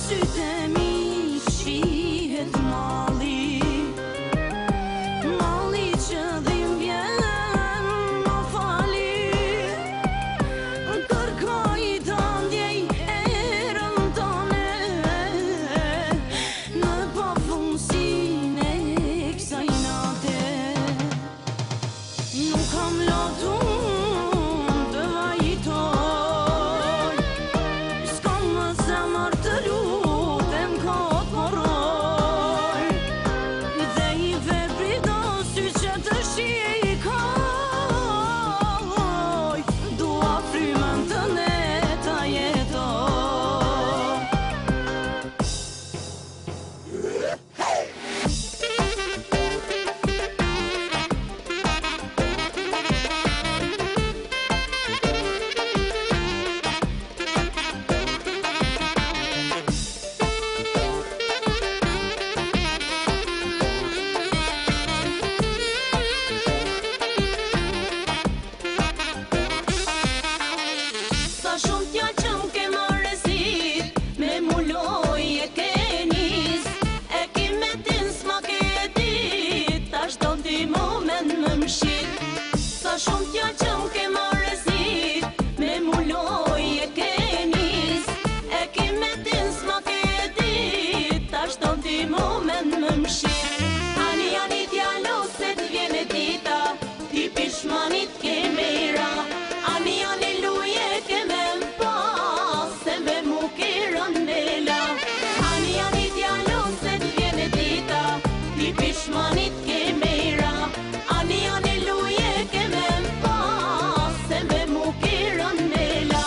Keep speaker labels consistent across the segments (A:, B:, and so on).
A: sytë e mi shihet malli, malli që dhim vjen më fali, kërkoj të ndjej erën tone në pafundësinë e kësaj nate. Nuk kam lotur të vajtoj, s'kam më zemër të lutem kot moroj, dhe I vepri do sy që të shikoj, dua frymën tënde ta jetoj. Sa shumë t'ja që m'ke marrësit, me muloj e ke nis, e ki me tin s'ma ke dit, tash do t'i moment më mshit. Sa shumë t'ja që m'ke marrësit, me muloj e ke nis, e ki me tin s'ma ke dit, tash do t'i moment më mshit. Ani t'jalo se t'vjen e dita, ti pishmanit ke mera, ani luje ke me m'pas, se me mu ke rëndela. Ani t'jalo se t'vjen e dita, ti pishmanit ke mera, ani luje ke me m'pas, se me mu ke rëndela.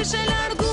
A: Ishe largu